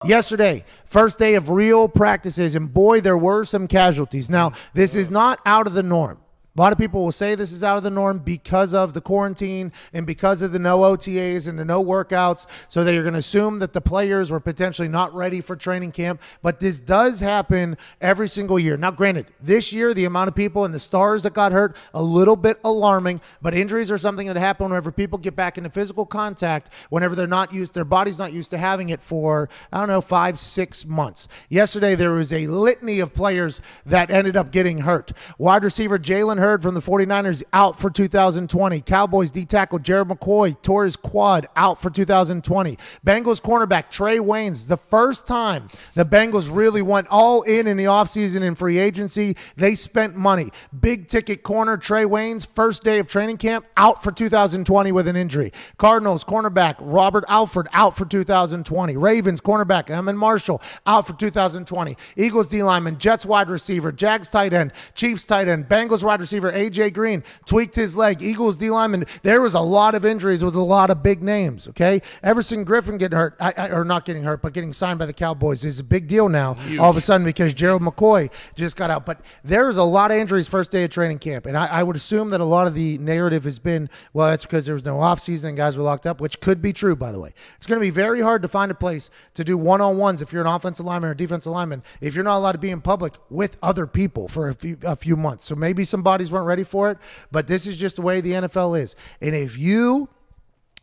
Yesterday, first day of real practices, and boy, there were some casualties. Now, this is not out of the norm. A lot of people will say this is out of the norm because of the quarantine and because of the no OTAs and the no workouts. So they're going to assume that the players were potentially not ready for training camp. But this does happen every single year. Now, granted, this year, the amount of people and the stars that got hurt, a little bit alarming. But injuries are something that happen whenever people get back into physical contact, whenever they're not used, their body's not used to having it for, 5-6 months. Yesterday, there was a litany of players that ended up getting hurt. Wide receiver Jalen Hurd from the 49ers out for 2020. Cowboys D tackle Jared McCoy tore his quad out for 2020. Bengals cornerback Trey Waynes, the first time the Bengals really went all in the offseason in free agency. They spent money. Big ticket corner Trey Waynes, first day of training camp, out for 2020 with an injury. Cardinals cornerback Robert Alford out for 2020. Ravens cornerback Eamon Marshall out for 2020. Eagles D lineman, Jets wide receiver, Jags tight end, Chiefs tight end, Bengals wide receiver A.J. Green tweaked his leg. Eagles D lineman. There was a lot of injuries with a lot of big names, okay? Everson Griffin getting hurt, or not getting hurt, but getting signed by the Cowboys is a big deal now. Huge. All of a sudden because Gerald McCoy just got out. But there's a lot of injuries first day of training camp. And I would assume that a lot of the narrative has been, well, that's because there was no offseason and guys were locked up, which could be true, by the way. It's going to be very hard to find a place to do one-on-ones if you're an offensive lineman or defensive lineman, if you're not allowed to be in public with other people for a few months. So maybe some bodies weren't ready for it, but this is just the way the NFL is. And if you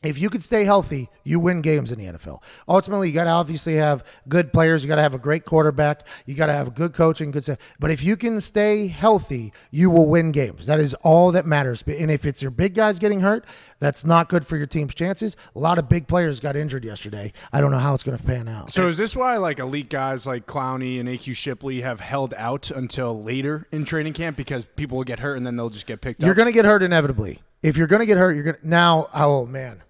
could stay healthy, you win games in the NFL. Ultimately, you got to obviously have good players. You got to have a great quarterback. You got to have good coaching. But if you can stay healthy, you will win games. That is all that matters. And if it's your big guys getting hurt, that's not good for your team's chances. A lot of big players got injured yesterday. I don't know how it's going to pan out. So is this why like elite guys like Clowney and AQ Shipley have held out until later in training camp because people will get hurt and then they'll just get picked up? You're going to get hurt inevitably. If you're going to get hurt, you're going to now. Oh man.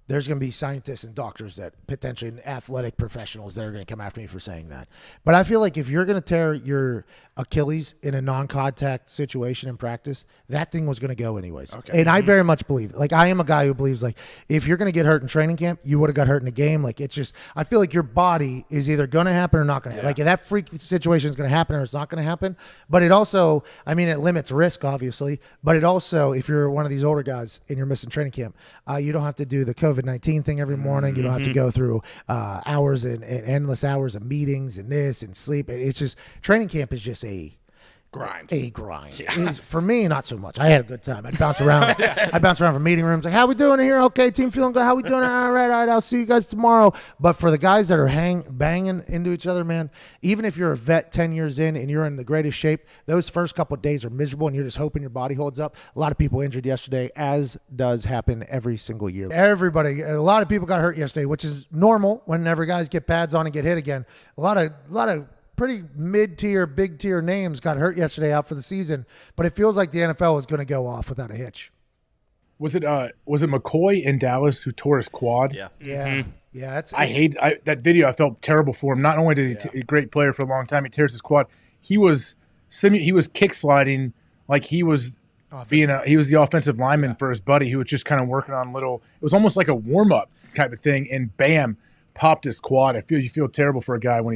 There's going to be scientists and doctors that potentially and athletic professionals that are going to come after me for saying that. But I feel like if you're going to tear your Achilles in a non-contact situation in practice, that thing was going to go anyways. Okay. And I very much believe, like I am a guy who believes like if you're going to get hurt in training camp, you would have got hurt in a game. Like it's just, I feel like your body is either going to happen or not going to happen. Like that freak situation is going to happen or it's not going to happen. But it also, I mean, it limits risk obviously, but it also, if you're one of these older guys and you're missing training camp, you don't have to do the COVID-19 thing every morning. You don't have to go through hours and endless hours of meetings and this and sleep. It's just training camp is just a grind. Yeah. For me, not so much. I had a good time. I'd bounce around. I bounce around from meeting rooms. Like, how we doing here? Okay, team feeling good. How we doing? All right. I'll see you guys tomorrow. But for the guys that are banging into each other, man, even if you're a vet 10 years in and you're in the greatest shape, those first couple of days are miserable and you're just hoping your body holds up. A lot of people injured yesterday, as does happen every single year. A lot of people got hurt yesterday, which is normal whenever guys get pads on and get hit again. A lot of pretty mid-tier, big-tier names got hurt yesterday out for the season, but it feels like the NFL is going to go off without a hitch. Was it McCoy in Dallas who tore his quad? Yeah. Mm-hmm. Yeah. I hate that video. I felt terrible for him. Not only did he a great player for a long time, he tears his quad. He was kick sliding like he was he was the offensive lineman for his buddy who was just kind of working on it was almost like a warm-up type of thing, and bam, popped his quad. You feel terrible for a guy when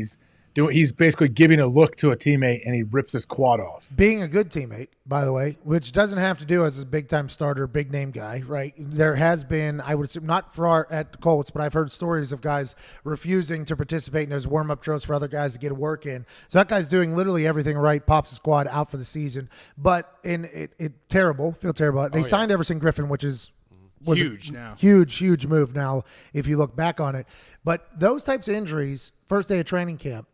he's basically giving a look to a teammate and he rips his quad off. Being a good teammate, by the way, which doesn't have to do as a big-time starter, big-name guy, right? There has been, I would assume, not at the Colts, but I've heard stories of guys refusing to participate in those warm-up drills for other guys to get a work in. So that guy's doing literally everything right, pops his quad out for the season. But feel terrible. They signed Everson Griffin, which was huge now. Huge move now if you look back on it. But those types of injuries, first day of training camp,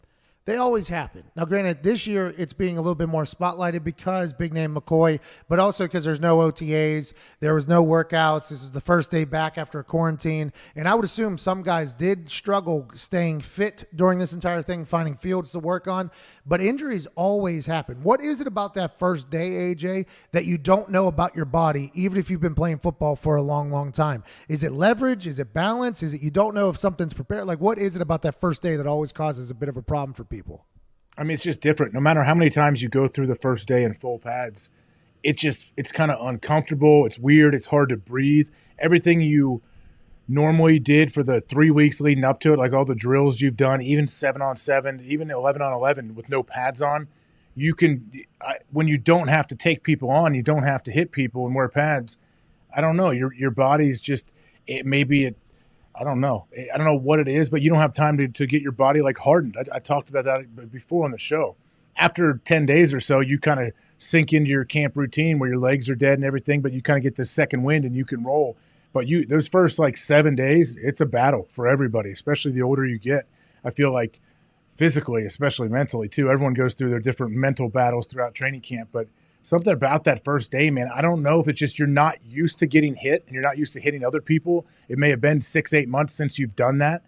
they always happen. Now, granted, this year it's being a little bit more spotlighted because big name McCoy, but also because there's no OTAs, there was no workouts. This was the first day back after a quarantine. And I would assume some guys did struggle staying fit during this entire thing, finding fields to work on. But injuries always happen. What is it about that first day, AJ, that you don't know about your body, even if you've been playing football for a long, long time? Is it leverage? Is it balance? Is it you don't know if something's prepared? Like, what is it about that first day that always causes a bit of a problem for people? I mean, it's just different. No matter how many times you go through the first day in full pads, it's kind of uncomfortable. It's weird. It's hard to breathe. Everything you normally did for the 3 weeks leading up to it, like all the drills you've done, even 7-on-7, even 11-on-11 with no pads on, you can when you don't have to take people on, you don't have to hit people and wear pads. I don't know. Your body's just it maybe I don't know. I don't know what it is, but you don't have time to get your body like hardened. I talked about that before on the show. After 10 days or so, you kind of sink into your camp routine where your legs are dead and everything, but you kind of get this second wind and you can roll. But those first like 7 days, it's a battle for everybody, especially the older you get. I feel like physically, especially mentally too, everyone goes through their different mental battles throughout training camp. But something about that first day, man, I don't know if it's just you're not used to getting hit and you're not used to hitting other people. It may have been 6-8 months since you've done that.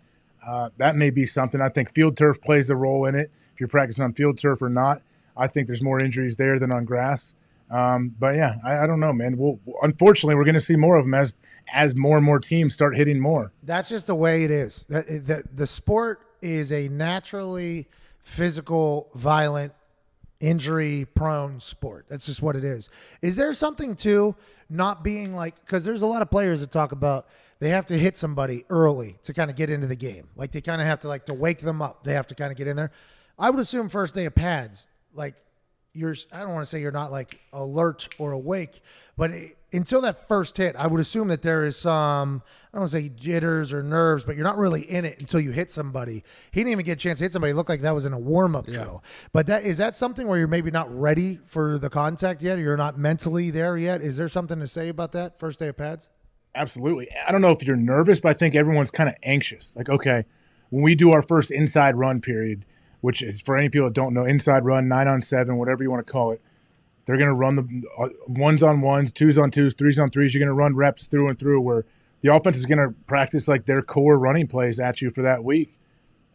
That may be something. I think field turf plays a role in it. If you're practicing on field turf or not, I think there's more injuries there than on grass. But yeah, I don't know, man. Unfortunately, we're going to see more of them as more and more teams start hitting more. That's just the way it is. The sport is a naturally physical, violent, injury-prone sport. That's just what it is. Is there something to not being like, because there's a lot of players that talk about they have to hit somebody early to kind of get into the game. Like they kind of have to to wake them up. They have to kind of get in there. I would assume first day of pads, like I don't want to say you're not like alert or awake, but until that first hit, I would assume that there is some, I don't want to say jitters or nerves, but you're not really in it until you hit somebody. He didn't even get a chance to hit somebody. It looked like that was in a warm-up drill. But is that something where you're maybe not ready for the contact yet, or you're not mentally there yet? Is there something to say about that first day of pads? Absolutely. I don't know if you're nervous, but I think everyone's kind of anxious. Like, okay, when we do our first inside run period, which is, for any people that don't know, inside run, 9-on-7, whatever you want to call it, they're going to run the ones-on-ones, twos-on-twos, threes-on-threes. You're going to run reps through and through where the offense is going to practice like their core running plays at you for that week.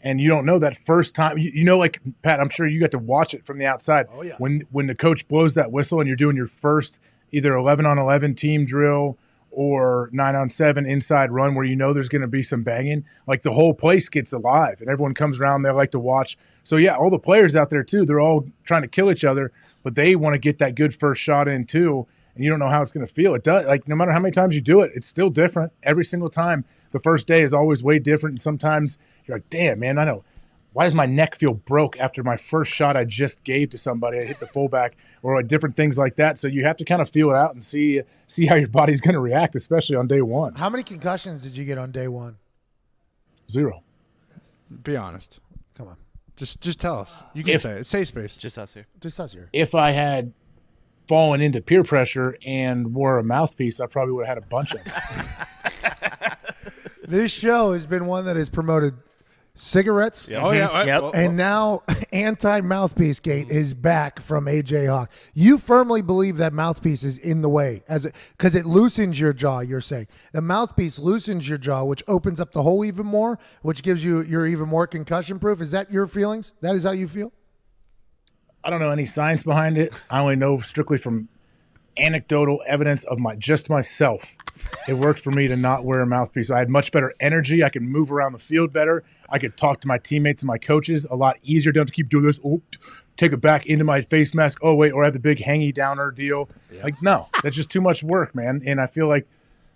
And you don't know that first time. You know, like, Pat, I'm sure you got to watch it from the outside. Oh, yeah. When the coach blows that whistle and you're doing your first either 11-on-11 team drill or 9-on-7 inside run where you know there's going to be some banging, like the whole place gets alive and everyone comes around. They like to watch. So, yeah, all the players out there, too, they're all trying to kill each other, but they want to get that good first shot in, too, and you don't know how it's going to feel. It does. Like, no matter how many times you do it, it's still different. Every single time, the first day is always way different, and sometimes you're like, damn, man, I know. Why does my neck feel broke after my first shot I just gave to somebody? I hit the fullback or like different things like that. So you have to kind of feel it out and see how your body's going to react, especially on day one. How many concussions did you get on day one? 0. Be honest. Come on. Just tell us. You can say it. It's safe space. Just us here. Just us here. If I had fallen into peer pressure and wore a mouthpiece, I probably would have had a bunch of them. This show has been one that has promoted cigarettes. Oh, yeah. Yep. And now anti-mouthpiece gate is back from AJ Hawk. You firmly believe that mouthpiece is in the way because it loosens your jaw, you're saying. The mouthpiece loosens your jaw, which opens up the hole even more, which gives you're even more concussion proof. Is that your feelings? That is how you feel? I don't know any science behind it. I only know strictly from anecdotal evidence of myself. It worked for me to not wear a mouthpiece. I had much better energy. I could move around the field better. I could talk to my teammates and my coaches a lot easier. Don't have to keep doing this. Oh, take it back into my face mask. Oh, wait, or I have the big hangy downer deal. Yeah. Like, no, that's just too much work, man. And I feel like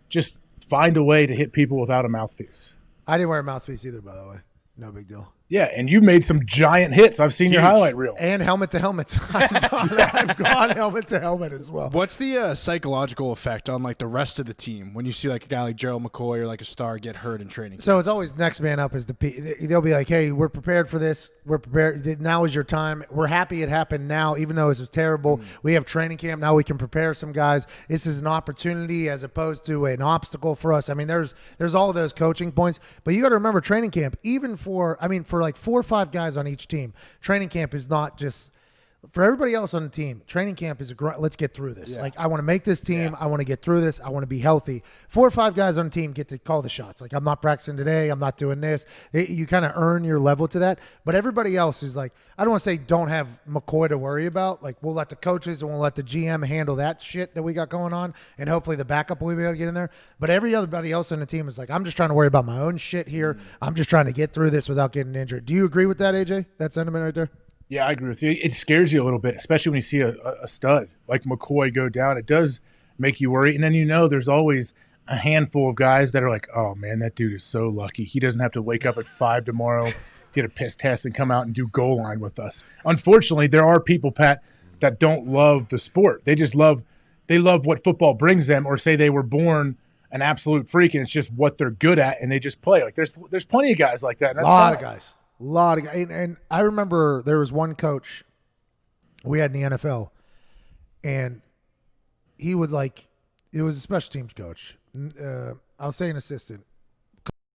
just find a way to hit people without a mouthpiece. I didn't wear a mouthpiece either, by the way. No big deal. Yeah, and you made some giant hits. I've seen your highlight reel. And helmet to helmet. I've gone helmet to helmet as well. What's the psychological effect on like the rest of the team when you see like a guy like Gerald McCoy or like a star get hurt in training? So it's always next man up is they'll be like, hey, we're prepared for this. We're prepared. Now is your time. We're happy it happened now, even though it was terrible. We have training camp. Now we can prepare some guys. This is an opportunity as opposed to an obstacle for us. I mean, there's all of those coaching points, but you got to remember training camp, even for like 4 or 5 guys on each team, training camp is not just for everybody else on the team. Training camp is let's get through this. Yeah. Like, I want to make this team. Yeah. I want to get through this. I want to be healthy. 4 or 5 guys on the team get to call the shots. Like, I'm not practicing today. I'm not doing this. You kind of earn your level to that. But everybody else is like, I don't want to say don't have McCoy to worry about. Like, we'll let the coaches and we'll let the GM handle that shit that we got going on. And hopefully the backup will be able to get in there. But everybody else on the team is like, I'm just trying to worry about my own shit here. I'm just trying to get through this without getting injured. Do you agree with that, AJ? That sentiment right there? Yeah, I agree with you. It scares you a little bit, especially when you see a stud like McCoy go down. It does make you worry. And then there's always a handful of guys that are like, oh man, that dude is so lucky. He doesn't have to wake up at 5 tomorrow, get a piss test, and come out and do goal line with us. Unfortunately, there are people, Pat, that don't love the sport. They just love what football brings them, or say they were born an absolute freak and it's just what they're good at and they just play. Like there's plenty of guys like that. And a lot of guys. And I remember there was one coach we had in the NFL, and he would it was a special teams coach. I'll say an assistant.